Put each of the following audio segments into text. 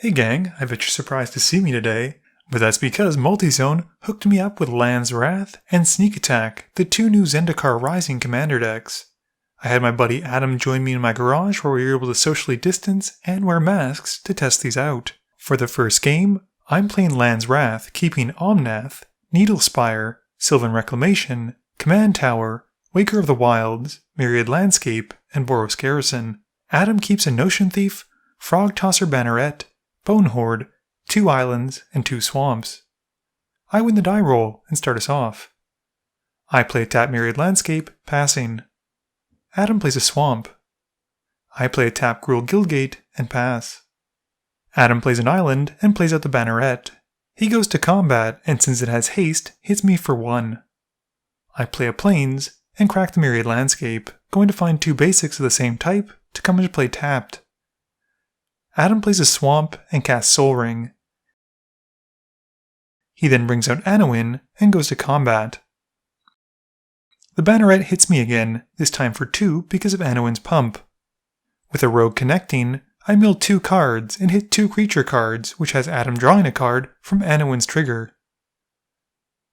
Hey gang, I bet you're surprised to see me today, but that's because Multizone hooked me up with Land's Wrath and Sneak Attack, the two new Zendikar Rising commander decks. I had my buddy Adam join me in my garage where we were able to socially distance and wear masks to test these out. For the first game, I'm playing Land's Wrath, keeping Omnath, Needlespire, Sylvan Reclamation, Command Tower, Waker of the Wilds, Myriad Landscape, and Boros Garrison. Adam keeps a Notion Thief, Frog Tosser Banneret, Bone Horde, 2 islands, and 2 swamps. I win the die roll and start us off. I play a tap Myriad Landscape, passing. Adam plays a swamp. I play a tap Gruul Guildgate and pass. Adam plays an island and plays out the Banneret. He goes to combat and since it has haste, hits me for 1. I play a Plains and crack the Myriad Landscape, going to find 2 basics of the same type to come into play tapped. Adam plays a swamp and casts Soul Ring. He then brings out Anowin and goes to combat. The Banneret hits me again, this time for 2 because of Anowin's pump. With a Rogue connecting, I mill 2 cards and hit 2 creature cards, which has Adam drawing a card from Anowin's trigger.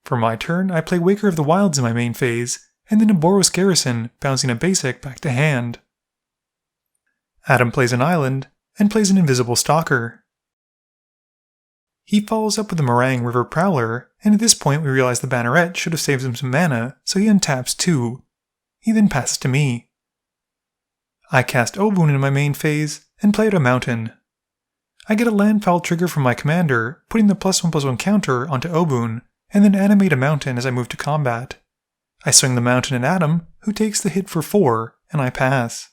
For my turn, I play Waker of the Wilds in my main phase, and then a Boros Garrison, bouncing a basic back to hand. Adam plays an island, and plays an Invisible Stalker. He follows up with the Meringue River Prowler, and at this point we realize the Banneret should have saved him some mana, so he untaps 2. He then passes to me. I cast Obun in my main phase, and play out a mountain. I get a landfall trigger from my commander, putting the +1/+1 counter onto Obun, and then animate a mountain as I move to combat. I swing the mountain at Adam, who takes the hit for 4, and I pass.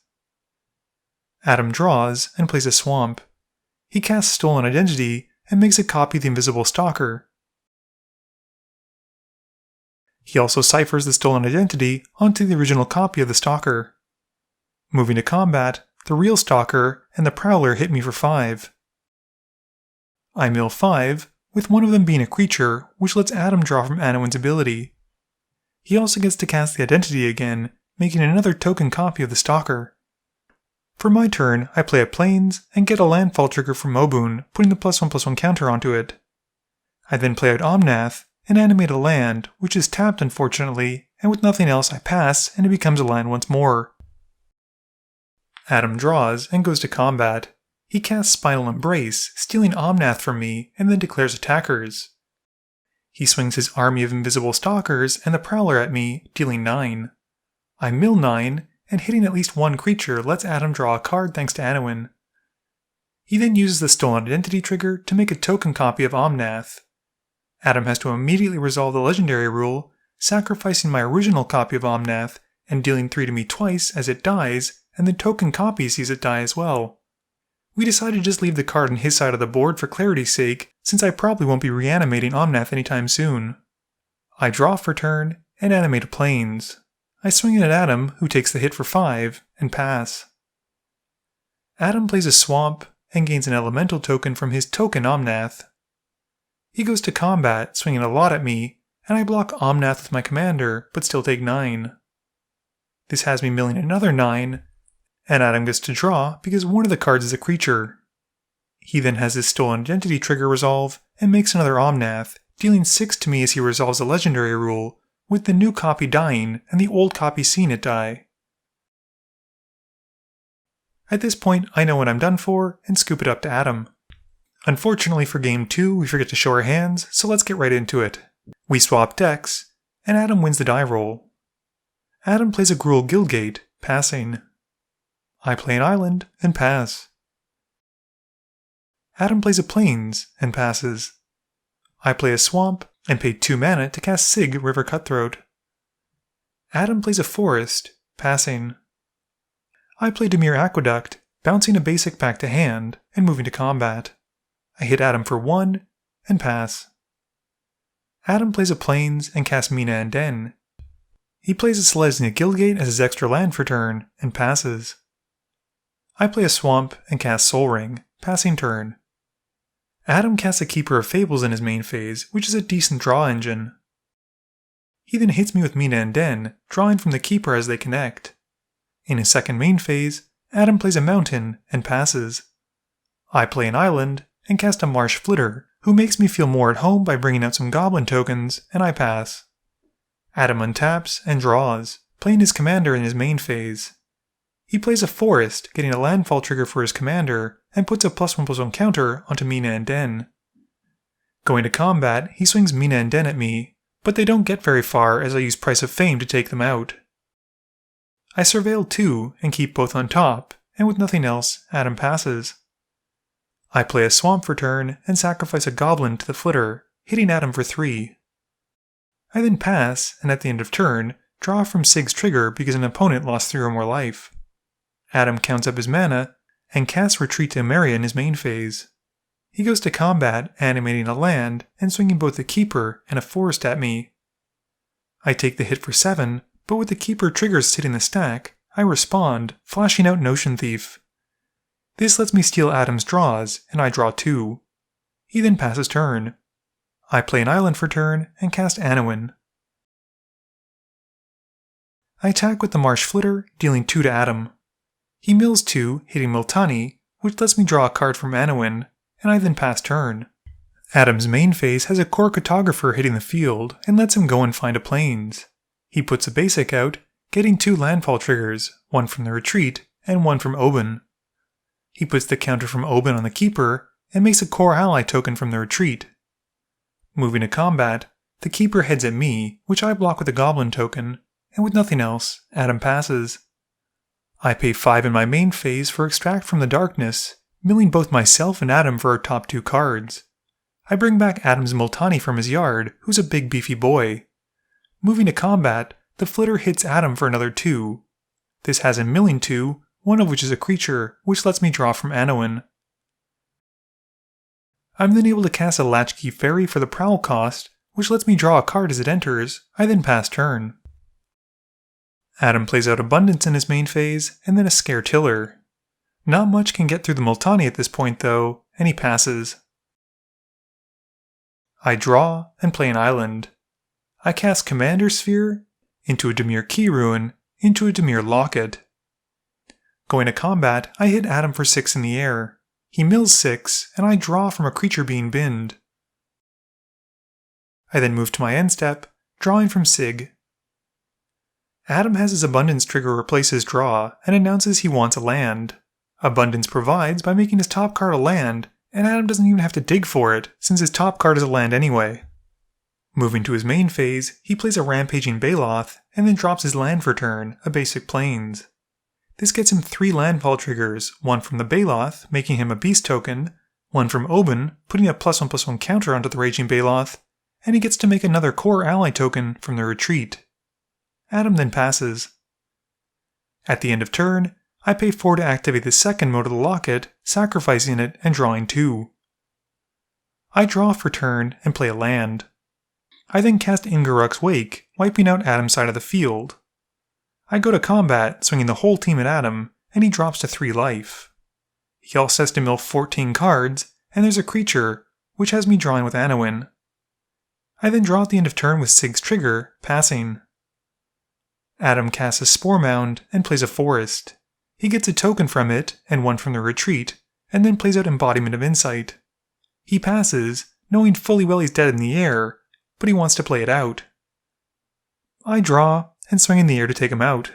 Adam draws and plays a swamp. He casts Stolen Identity and makes a copy of the Invisible Stalker. He also ciphers the Stolen Identity onto the original copy of the Stalker. Moving to combat, the real Stalker and the Prowler hit me for 5. I mill 5, with one of them being a creature, which lets Adam draw from Anowin's ability. He also gets to cast the Identity again, making another token copy of the Stalker. For my turn, I play a Plains and get a landfall trigger from Obun, putting the +1/+1 counter onto it. I then play out Omnath and animate a land, which is tapped unfortunately, and with nothing else I pass and it becomes a land once more. Adam draws and goes to combat. He casts Spinal Embrace, stealing Omnath from me, and then declares attackers. He swings his army of invisible stalkers and the Prowler at me, dealing 9. I mill 9, and hitting at least 1 creature lets Adam draw a card thanks to Anowin. He then uses the Stolen Identity trigger to make a token copy of Omnath. Adam has to immediately resolve the legendary rule, sacrificing my original copy of Omnath and dealing 3 to me twice as it dies, and the token copy sees it die as well. We decided to just leave the card on his side of the board for clarity's sake, since I probably won't be reanimating Omnath anytime soon. I draw for turn and animate a Plains. I swing it at Adam, who takes the hit for 5, and pass. Adam plays a swamp and gains an elemental token from his token Omnath. He goes to combat, swinging a lot at me, and I block Omnath with my commander, but still take 9. This has me milling another 9, and Adam gets to draw because one of the cards is a creature. He then has his Stolen Identity trigger resolve and makes another Omnath, dealing 6 to me as he resolves a legendary rule, with the new copy dying and the old copy seeing it die. At this point, I know what I'm done for and scoop it up to Adam. Unfortunately for game 2, we forget to show our hands, so let's get right into it. We swap decks, and Adam wins the die roll. Adam plays a Gruul Guildgate, passing. I play an island and pass. Adam plays a Plains and passes. I play a swamp and pay 2 mana to cast Sig River Cutthroat. Adam plays a forest, passing. I play Dimir Aqueduct, bouncing a basic back to hand and moving to combat. I hit Adam for 1 and pass. Adam plays a Plains and casts Mina and Den. He plays a Selesnya Guildgate as his extra land for turn and passes. I play a swamp and cast Soul Ring, passing turn. Adam casts a Keeper of Fables in his main phase, which is a decent draw engine. He then hits me with Mina and Den, drawing from the Keeper as they connect. In his second main phase, Adam plays a mountain and passes. I play an island and cast a Marsh Flitter, who makes me feel more at home by bringing out some goblin tokens, and I pass. Adam untaps and draws, playing his commander in his main phase. He plays a forest, getting a landfall trigger for his commander, and puts a +1/+1 counter onto Mina and Den. Going to combat, he swings Mina and Den at me, but they don't get very far as I use Price of Fame to take them out. I surveil 2 and keep both on top, and with nothing else, Adam passes. I play a swamp for turn and sacrifice a goblin to the flitter, hitting Adam for 3. I then pass, and at the end of turn, draw from Sig's trigger because an opponent lost 3 or more life. Adam counts up his mana, and casts Retreat to Emeria in his main phase. He goes to combat, animating a land, and swinging both a Keeper and a Forest at me. I take the hit for 7, but with the Keeper triggers hitting the stack, I respond, flashing out Notion Thief. This lets me steal Adam's draws, and I draw 2. He then passes turn. I play an island for turn, and cast Anowin. I attack with the Marsh Flitter, dealing 2 to Adam. He mills 2, hitting Multani, which lets me draw a card from Anowin, and I then pass turn. Adam's main phase has a Core Cartographer hitting the field, and lets him go and find a plains. He puts a basic out, getting 2 landfall triggers, one from the retreat, and one from Oban. He puts the counter from Oban on the Keeper, and makes a core ally token from the retreat. Moving to combat, the Keeper heads at me, which I block with a Goblin token, and with nothing else, Adam passes. I pay 5 in my main phase for Extract from the Darkness, milling both myself and Adam for our top 2 cards. I bring back Adam's Multani from his yard, who's a big beefy boy. Moving to combat, the Flitter hits Adam for another 2. This has him milling 2, one of which is a creature, which lets me draw from Anowin. I'm then able to cast a Latchkey Fairy for the Prowl cost, which lets me draw a card as it enters. I then pass turn. Adam plays out Abundance in his main phase, and then a Scare Tiller. Not much can get through the Multani at this point though, and he passes. I draw and play an island. I cast Commander Sphere, into a Dimir Key Ruin, into a Dimir Locket. Going to combat, I hit Adam for 6 in the air. He mills 6, and I draw from a creature being binned. I then move to my end step, drawing from Sig. Adam has his Abundance trigger replace his draw, and announces he wants a land. Abundance provides by making his top card a land, and Adam doesn't even have to dig for it, since his top card is a land anyway. Moving to his main phase, he plays a Rampaging Baloth, and then drops his land for turn, a basic Plains. This gets him 3 landfall triggers, one from the Baloth, making him a beast token, one from Oban, putting a +1/+1 counter onto the Raging Baloth, and he gets to make another core ally token from the retreat. Adam then passes. At the end of turn, I pay 4 to activate the second mode of the locket, sacrificing it and drawing 2. I draw for turn and play a land. I then cast Ingaruk's Wake, wiping out Adam's side of the field. I go to combat, swinging the whole team at Adam, and he drops to 3 life. He also has to mill 14 cards, and there's a creature, which has me drawing with Anowin. I then draw at the end of turn with Sig's trigger, passing. Adam casts a Spore Mound and plays a forest. He gets a token from it, and one from the retreat, and then plays out Embodiment of Insight. He passes, knowing fully well he's dead in the air, but he wants to play it out. I draw, and swing in the air to take him out.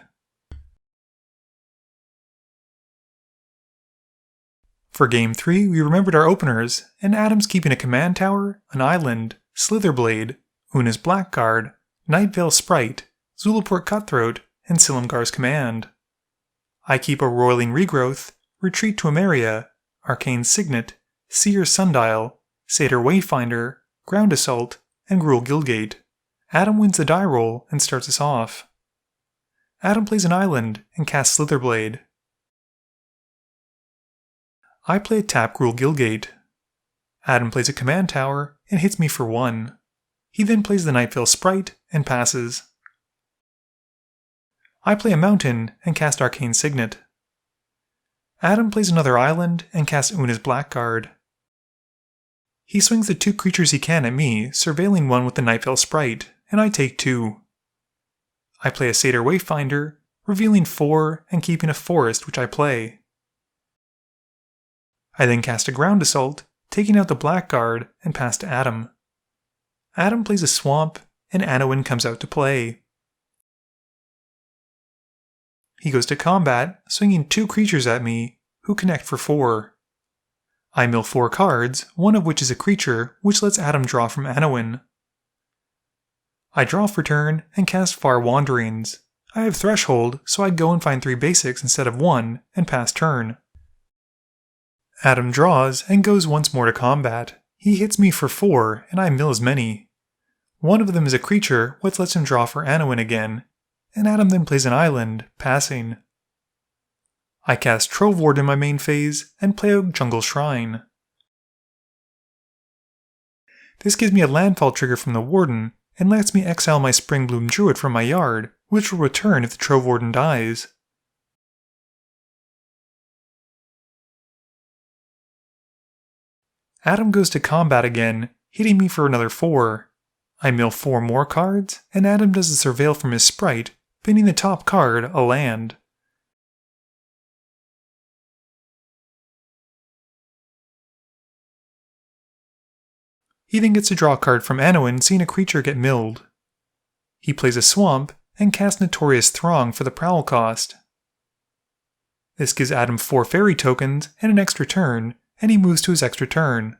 For Game 3, we remembered our openers, and Adam's keeping a Command Tower, an Island, Slitherblade, Una's Blackguard, Nightvale Sprite, Zulaport Cutthroat, and Silumgar's Command. I keep a Roiling Regrowth, Retreat to Emeria, Arcane Signet, Seer's Sundial, Satyr Wayfinder, Ground Assault, and Gruul Guildgate. Adam wins the die roll and starts us off. Adam plays an island and casts Slitherblade. I play a tap Gruul Guildgate. Adam plays a Command Tower and hits me for 1. He then plays the Nightvale Sprite and passes. I play a mountain and cast Arcane Signet. Adam plays another island and casts Una's Blackguard. He swings the 2 creatures he can at me, surveilling one with the Nightvale Sprite, and I take 2. I play a Satyr Wayfinder, revealing 4 and keeping a forest which I play. I then cast a Ground Assault, taking out the blackguard and pass to Adam. Adam plays a swamp, and Anowin comes out to play. He goes to combat, swinging 2 creatures at me, who connect for 4. I mill 4 cards, one of which is a creature, which lets Adam draw from Anowin. I draw for turn and cast Far Wanderings. I have Threshold, so I go and find 3 basics instead of 1, and pass turn. Adam draws and goes once more to combat. He hits me for 4, and I mill as many. One of them is a creature, which lets him draw for Anowin again, and Adam then plays an island, passing. I cast Trove Ward in my main phase, and play a Jungle Shrine. This gives me a landfall trigger from the Warden, and lets me exile my Springbloom Druid from my yard, which will return if the Trove Warden dies. Adam goes to combat again, hitting me for another 4. I mill 4 more cards, and Adam does a Surveil from his sprite, pinning the top card, a land. He then gets to draw a card from Anowin, seeing a creature get milled. He plays a swamp, and casts Notorious Throng for the Prowl cost. This gives Adam 4 fairy tokens and an extra turn, and he moves to his extra turn.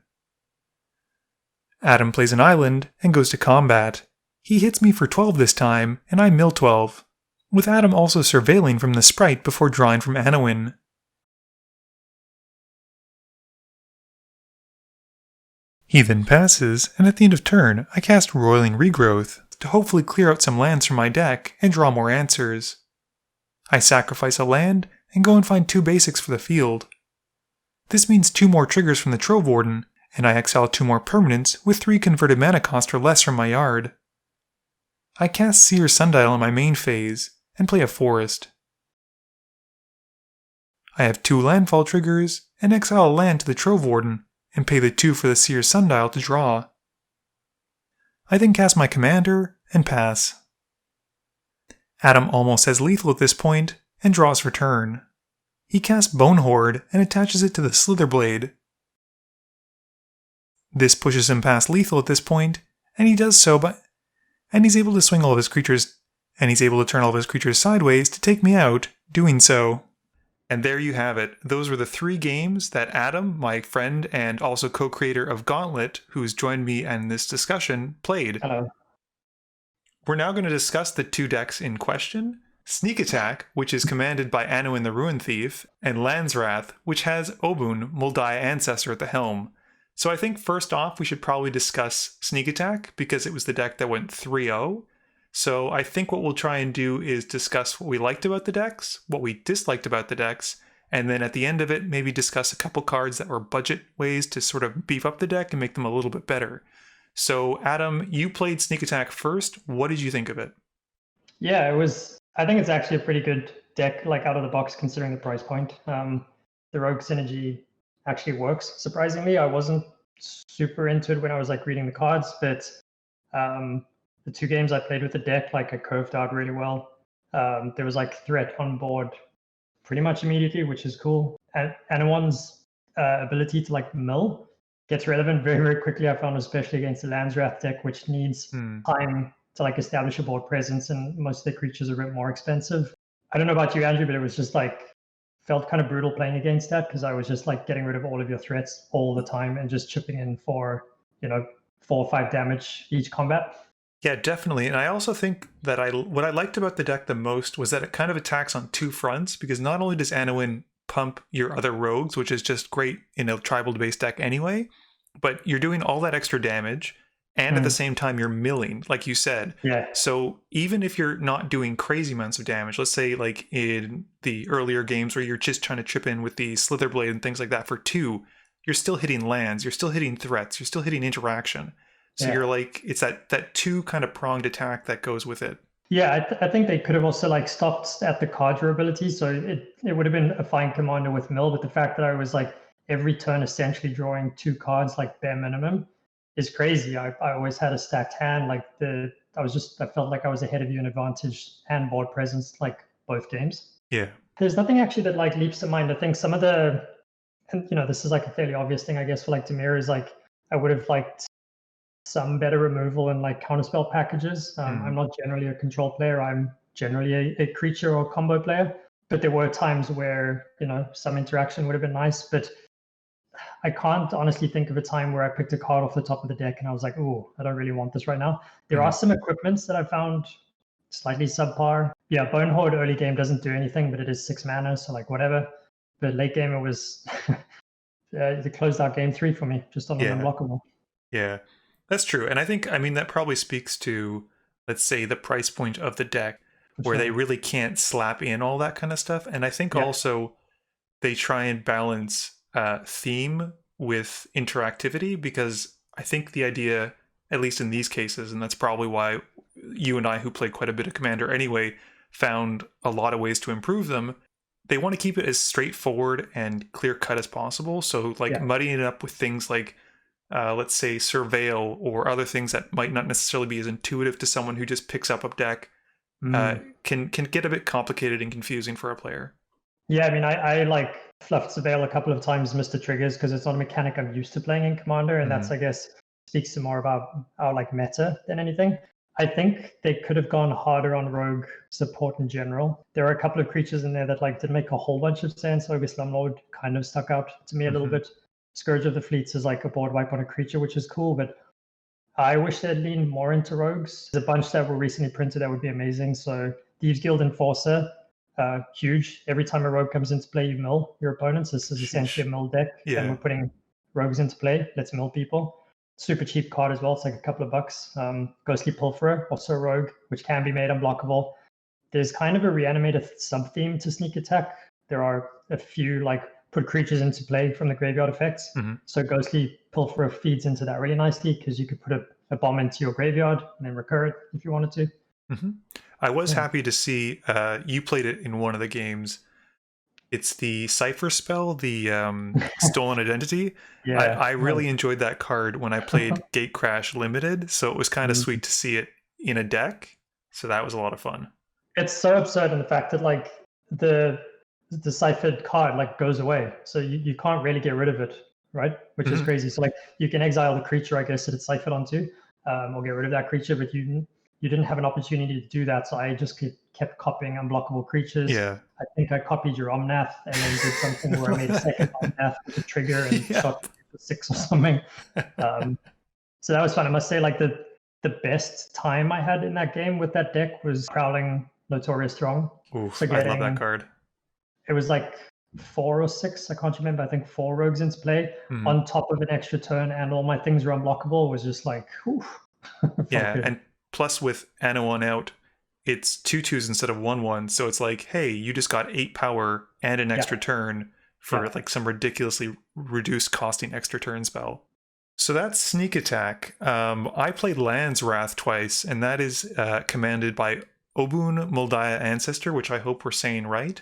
Adam plays an island and goes to combat. He hits me for 12 this time, and I mill 12, with Adam also surveilling from the sprite before drawing from Anowin. He then passes, and at the end of turn, I cast Roiling Regrowth to hopefully clear out some lands from my deck and draw more answers. I sacrifice a land and go and find 2 basics for the field. This means 2 more triggers from the Trove Warden, and I exile 2 more permanents with 3 converted mana cost or less from my yard. I cast Seer Sundial in my main phase, and play a forest. I have 2 landfall triggers, and exile a land to the Trove Warden, and pay the 2 for the Seer Sundial to draw. I then cast my commander, and pass. Adam almost has lethal at this point, and draws for turn. He casts Bone Horde, and attaches it to the Slitherblade. This pushes him past lethal at this point, and he does so and he's able to swing all of his creatures, and he's able to turn all of his creatures sideways to take me out, doing so. And there you have it. Those were the 3 games that Adam, my friend and also co-creator of Gauntlet, who's joined me in this discussion, played. Hello. We're now going to discuss the 2 decks in question. Sneak Attack, which is commanded by Anowin the Ruin Thief, and Landswrath, which has Obun, Muldaya Ancestor at the helm. So I think first off, we should probably discuss Sneak Attack, because it was the deck that went 3-0. So I think what we'll try and do is discuss what we liked about the decks, what we disliked about the decks, and then at the end of it, maybe discuss a couple cards that were budget ways to sort of beef up the deck and make them a little bit better. So Adam, you played Sneak Attack first. What did you think of it? Yeah, I think it's actually a pretty good deck, like out of the box, considering the price point. The Rogue Synergy actually works. Surprisingly, I wasn't super into it when I was like reading the cards, but the 2 games I played with the deck, like I curved out really well. There was like threat on board pretty much immediately, which is cool. And Anowin's ability to like mill gets relevant very, very quickly. I found, especially against the Landswrath deck, which needs time to like establish a board presence, and most of the creatures are a bit more expensive. I don't know about you, Andrew, but it was just like felt kind of brutal playing against that, because I was just like getting rid of all of your threats all the time and just chipping in for 4 or 5 damage each combat. Yeah, definitely. And I also think that what I liked about the deck the most was that it kind of attacks on 2 fronts, because not only does Anowin pump your other rogues, which is just great in a tribal-based deck anyway, but you're doing all that extra damage, and at the same time you're milling, like you said. Yeah. So even if you're not doing crazy amounts of damage, let's say like in the earlier games where you're just trying to chip in with the Slitherblade and things like that for 2, you're still hitting lands, you're still hitting threats, you're still hitting interaction. So you're like, it's that 2 kind of pronged attack that goes with it. Yeah, I think they could have also like stopped at the card durability, so it would have been a fine commander with mill. But the fact that I was like every turn essentially drawing 2 cards like bare minimum is crazy. I always had a stacked hand. Like I felt like I was ahead of you in advantage and board presence, like both games. Yeah. There's nothing actually that like leaps to mind. I think some of the and this is like a fairly obvious thing, I guess, for like Dimir is like I would have liked some better removal and like counterspell packages. I'm not generally a control player. I'm generally a creature or combo player. But there were times where some interaction would have been nice. But I can't honestly think of a time where I picked a card off the top of the deck and I was like, "Oh, I don't really want this right now." There are some equipments that I found slightly subpar. Yeah, Bone Horde early game doesn't do anything, but it is 6 mana, so like whatever. But late game it was it closed out game 3 for me, just on an unblockable. Yeah, that's true. And I mean, that probably speaks to, let's say, the price point of the deck, where they really can't slap in all that kind of stuff. And I think also they try and balance theme with interactivity, because I think the idea, at least in these cases, and that's probably why you and I, who play quite a bit of Commander anyway, found a lot of ways to improve them. They want to keep it as straightforward and clear cut as possible. So, like, muddying it up with things like, let's say, Surveil or other things that might not necessarily be as intuitive to someone who just picks up a deck, can get a bit complicated and confusing for a player. Yeah, I mean, I like fluffed Surveil a couple of times, missed the triggers, because it's not a mechanic I'm used to playing in Commander, and that's, I guess, speaks to more about our like meta than anything. I think they could have gone harder on rogue support in general. There are a couple of creatures in there that like didn't make a whole bunch of sense. Ogre Slumlord kind of stuck out to me a little bit. Scourge of the Fleets is like a board wipe on a creature, which is cool, but I wish they'd leaned more into rogues. There's a bunch that were recently printed that would be amazing. So Thieves Guild Enforcer, huge. Every time a rogue comes into play, you mill your opponents. This is essentially a mill deck, and we're putting rogues into play. Let's mill people. Super cheap card as well. It's like a couple of bucks. Ghostly Pilferer, also a rogue, which can be made unblockable. There's kind of a reanimated sub-theme to Sneak Attack. There are a few like put creatures into play from the graveyard effects. So Ghostly Pilferer feeds into that really nicely, because you could put a bomb into your graveyard and then recur it if you wanted to. I was happy to see you played it in one of the games. It's the Cypher spell, the Stolen Identity. I really enjoyed that card when I played Gatecrash Limited, so it was kind of sweet to see it in a deck. So that was a lot of fun. It's so absurd in the fact that like the deciphered card like goes away, so you can't really get rid of it, right? Which is crazy. So like you can exile the creature, I guess, that it's ciphered onto, or get rid of that creature, but you didn't have an opportunity to do that. So I just kept copying unblockable creatures. I think I copied your Omnath and then did something where I made a second Omnath with a trigger and shot for 6 or something. So that was fun. I must say, like the best time I had in that game with that deck was prowling Notorious Throng. Oof, I love that card. It was like 4 or 6, I can't remember. I think 4 rogues into play on top of an extra turn, and all my things were unblockable. Was just like, whew. And plus with Anno on out, it's 2/2s instead of 1/1, so it's like, hey, you just got 8 power and an extra turn for like some ridiculously reduced costing extra turn spell. So that's Sneak Attack. I played Land's Wrath twice, and that is commanded by Obun Moldiah Ancestor, which I hope we're saying right.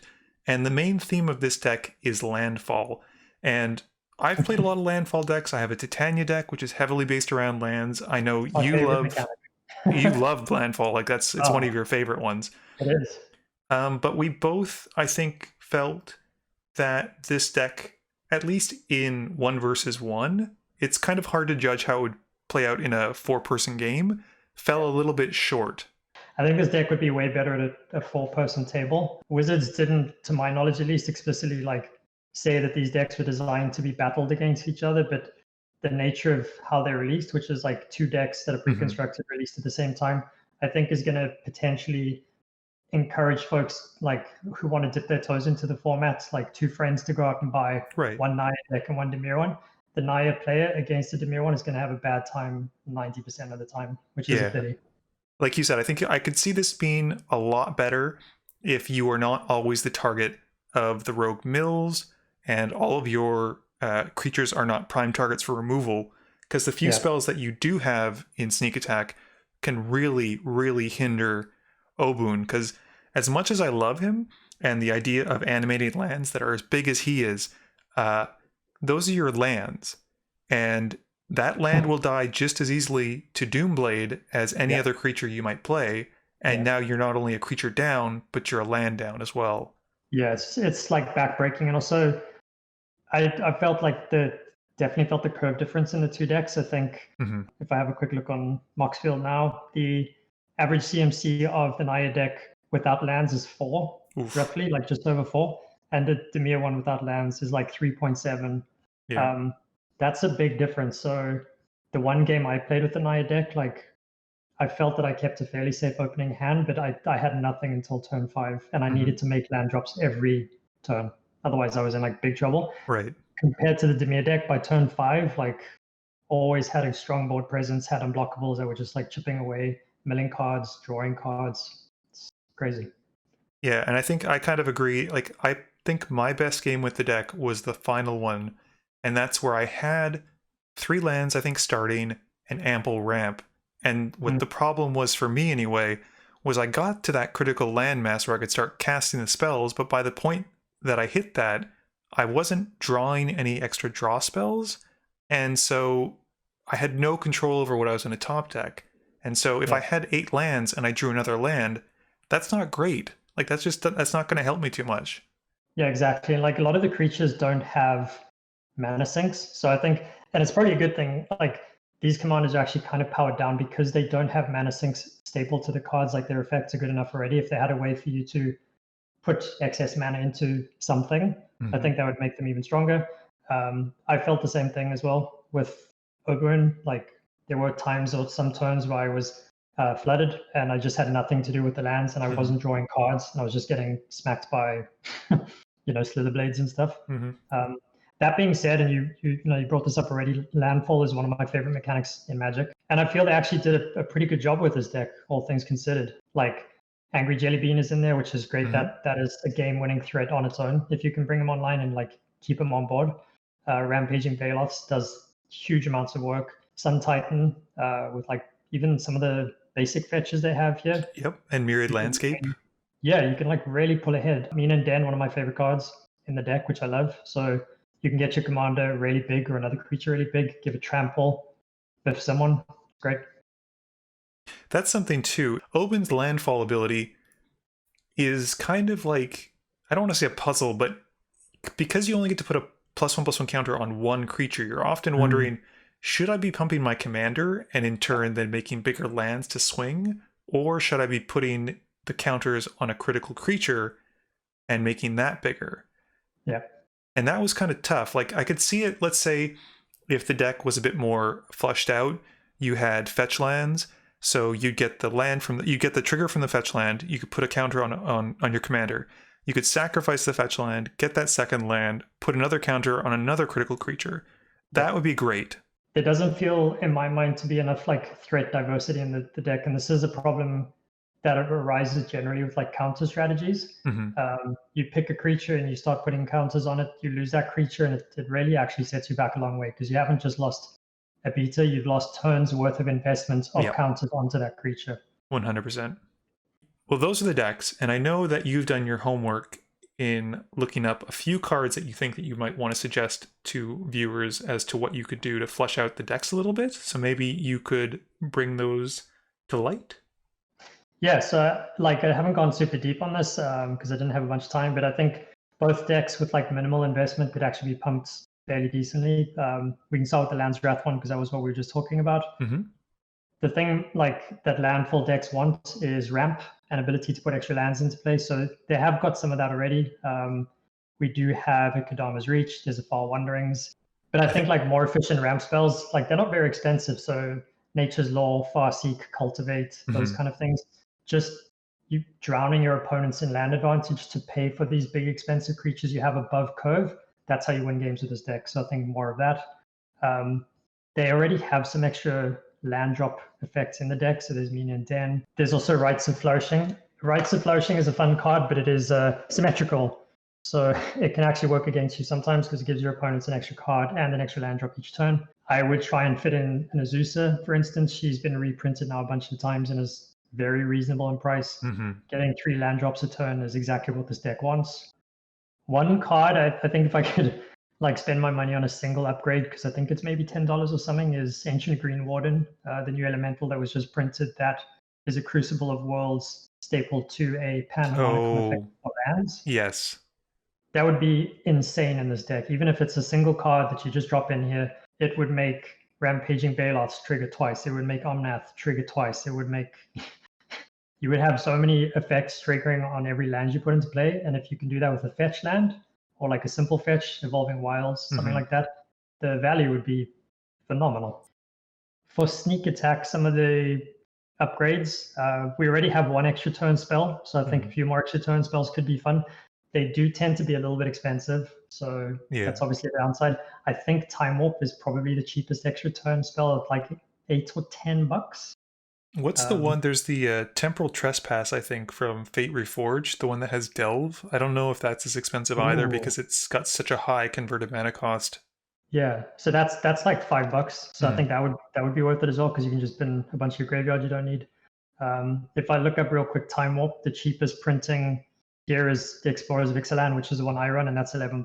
And the main theme of this deck is landfall. And I've played a lot of landfall decks. I have a Titania deck, which is heavily based around lands. I know you love landfall. Like it's one of your favorite ones. It is. But we both, I think, felt that this deck, at least in 1 versus 1, it's kind of hard to judge how it would play out in a 4-person game, fell a little bit short. I think this deck would be way better at a 4-person table. Wizards didn't, to my knowledge at least, explicitly like say that these decks were designed to be battled against each other, but the nature of how they're released, which is like 2 decks that are pre-constructed released at the same time, I think is going to potentially encourage folks like who want to dip their toes into the formats, like 2 friends to go out and buy one Naya deck and one Dimir one. The Naya player against the Dimir one is going to have a bad time 90% of the time, which is a pity. Like you said, I think I could see this being a lot better if you are not always the target of the rogue mills and all of your creatures are not prime targets for removal, because the few spells that you do have in Sneak Attack can really, really hinder Obun. Because as much as I love him and the idea of animating lands that are as big as he is, those are your lands. And that land will die just as easily to Doomblade as any other creature you might play. And now you're not only a creature down, but you're a land down as well. Yeah, it's like backbreaking. And also, I felt like definitely felt the curve difference in the two decks. I think Hmm. if I have a quick look on Moxfield now, the average CMC of the Naya deck without lands is 4, Oof. roughly, like just over 4. And the Demir one without lands is like 3.7. Yeah. Um, that's a big difference. So the one game I played with the Naya deck, like I felt that I kept a fairly safe opening hand, but I had nothing until turn 5, and I Hmm. needed to make land drops every turn. Otherwise, I was in like big trouble. Right. Compared to the Demir deck, by turn 5, like always had a strong board presence, had unblockables that were just like chipping away, milling cards, drawing cards. It's crazy. Yeah, and I think I kind of agree. Like, I think my best game with the deck was the final one, and that's where I had 3 lands, I think, starting an ample ramp. And what Mm. the problem was for me anyway was I got to that critical land mass where I could start casting the spells, but by the point that I hit that, I wasn't drawing any extra draw spells, and so I had no control over what I was going to top deck. And so if I Yeah. had 8 lands and I drew another land, that's not great. Like that's not going to help me too much. Yeah, exactly. And like a lot of the creatures don't have mana sinks. So I think, and it's probably a good thing, like these commanders are actually kind of powered down because they don't have mana sinks staple to the cards. Like their effects are good enough already. If they had a way for you to put excess mana into something, I Hmm. think that would make them even stronger. I felt the same thing as well with Oberyn. Like there were times or some turns where I was flooded and I just had nothing to do with the lands and I Hmm. wasn't drawing cards and I was just getting smacked by, slither blades and stuff. Hmm. Um, that being said, and you brought this up already, landfall is one of my favorite mechanics in Magic, and I feel they actually did a pretty good job with this deck, all things considered. Like Angry Jelly Bean is in there, which is great. Hmm. That is a game-winning threat on its own if you can bring them online and like keep them on board. Rampaging Bailoffs does huge amounts of work. Sun Titan with like even some of the basic fetches they have here. Yep. And Myriad You can, Landscape. yeah, you can like really pull ahead. Mean and Dan, one of my favorite cards in the deck, which I love. So you can get your commander really big or another creature really big, give it trample, biff someone. Great. That's something too. Oben's landfall ability is kind of like, I don't want to say a puzzle, but because you only get to put a +1/+1 counter on one creature, you're often Mm. wondering, should I be pumping my commander and in turn then making bigger lands to swing? Or should I be putting the counters on a critical creature and making that bigger? Yeah. And that was kind of tough. Like I could see it, let's say if the deck was a bit more flushed out, you had fetch lands, so you'd get the land from you get the trigger from the fetch land, you could put a counter on your commander. You could sacrifice the fetch land, get that second land, put another counter on another critical creature. Yeah. That would be great. There doesn't feel, in my mind, to be enough like threat diversity in the deck, and this is a problem that arises generally with like counter strategies. Hmm. You pick a creature and you start putting counters on it, you lose that creature, and it really actually sets you back a long way because you haven't just lost a beta, you've lost turns worth of investment of Yep, counters onto that creature. 100%. Well, those are the decks, and I know that you've done your homework in looking up a few cards that you think that you might want to suggest to viewers as to what you could do to flesh out the decks a little bit. So maybe you could bring those to light. Yeah, so like I haven't gone super deep on this because I didn't have a bunch of time, but I think both decks with like minimal investment could actually be pumped fairly decently. We can start with the Land's Wrath one because that was what we were just talking about. Hmm. The thing like that landfall decks want is ramp and ability to put extra lands into play. So they have got some of that already. We do have a Kadama's Reach. There's a Far Wanderings, but I I think think. like more efficient ramp spells, like they're not very expensive. So Nature's Law, Far Seek, Cultivate, those Hmm. kind of things. Just you drowning your opponents in land advantage to pay for these big expensive creatures you have above curve. That's how you win games with this deck. So I think more of that. Um, they already have some extra land drop effects in the deck. So there's Mean and Den. There's also Rites of Flourishing. Rites of Flourishing is a fun card, but it is symmetrical. So it can actually work against you sometimes because it gives your opponents an extra card and an extra land drop each turn. I would try and fit in an Azusa, for instance. She's been reprinted now a bunch of times and is very reasonable in price. Hmm. Getting 3 land drops a turn is exactly what this deck wants. One card, I think if I could like spend my money on a single upgrade, because I think it's maybe $10 or something, is Ancient Green Warden, the new elemental that was just printed. That is a Crucible of Worlds staple to a pan harmonic effect Oh, for lands. yes. that would be insane in this deck. Even if it's a single card that you just drop in here, it would make Rampaging Bailouts trigger twice. It would make Omnath trigger twice. It would make you would have so many effects triggering on every land you put into play. And if you can do that with a fetch land or like a simple fetch, Evolving Wilds, something like that, the value would be phenomenal. For sneak attack, some of the upgrades, we already have one extra turn spell, so I think a few more extra turn spells could be fun. They do tend to be a little bit expensive, so that's obviously a downside. I think Time Warp is probably the cheapest extra turn spell at like $8 or $10. What's the one? There's the Temporal Trespass, I think, from Fate Reforged, the one that has Delve. I don't know if that's as expensive either because it's got such a high converted mana cost. Yeah, so that's like $5. So I think that would be worth it as well because you can just bin a bunch of your graveyard you don't need. If I look up real quick, Time Warp, the cheapest printing here is the Explorers of Ixalan, which is the one I run, and that's $11.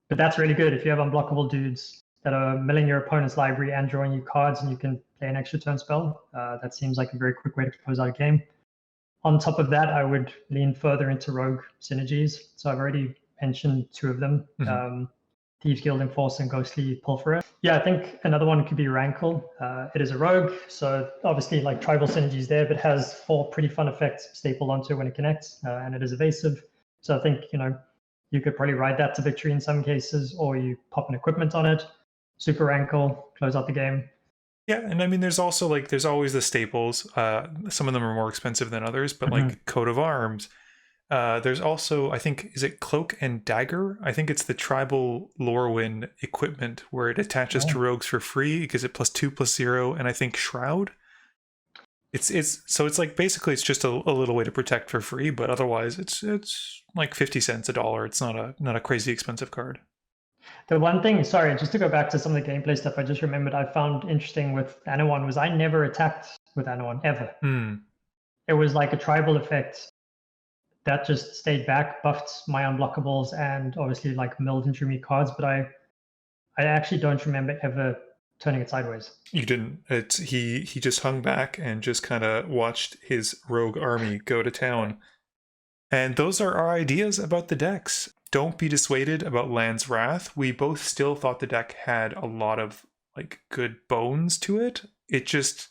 But that's really good if you have unblockable dudes that are milling your opponent's library and drawing you cards, and you can play an extra turn spell. That seems like a very quick way to close out a game. On top of that, I would lean further into rogue synergies. So I've already mentioned two of them. Thieves Guild Enforcer and Ghostly Pilferer. Yeah, I think another one could be Rankle. It is a rogue, so obviously like tribal synergies there, but has 4 pretty fun effects stapled onto it when it connects, and it is evasive. So I think, you could probably ride that to victory in some cases, or you pop an equipment on it, super Rankle, close out the game. Yeah, and I mean, there's also there's always the staples. Some of them are more expensive than others, but like Coat of Arms. There's also, I think, is it Cloak and Dagger? I think it's the tribal Lorwyn equipment where it attaches to rogues for free. It gives it +2/+0, and I think Shroud. It's like basically it's just a little way to protect for free, but otherwise it's like 50 cents, $1. It's not a crazy expensive card. The one thing, sorry, just to go back to some of the gameplay stuff I just remembered I found interesting with Anawan was I never attacked with Anawan, ever. It was like a tribal effect that just stayed back, buffed my unblockables, and obviously like milled and drew me cards, but I actually don't remember ever turning it sideways. You didn't. He just hung back and just kind of watched his rogue army go to town. And those are our ideas about the decks. Don't be dissuaded about Land's Wrath. We both still thought the deck had a lot of good bones to it. It just,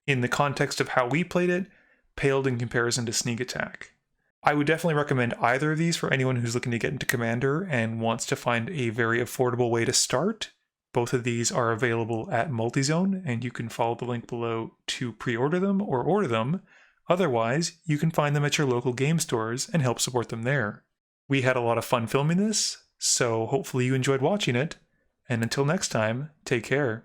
in the context of how we played it, paled in comparison to Sneak Attack. I would definitely recommend either of these for anyone who's looking to get into Commander and wants to find a very affordable way to start. Both of these are available at Multizone, and you can follow the link below to pre-order them or order them. Otherwise, you can find them at your local game stores and help support them there. We had a lot of fun filming this, so hopefully you enjoyed watching it. And until next time, take care.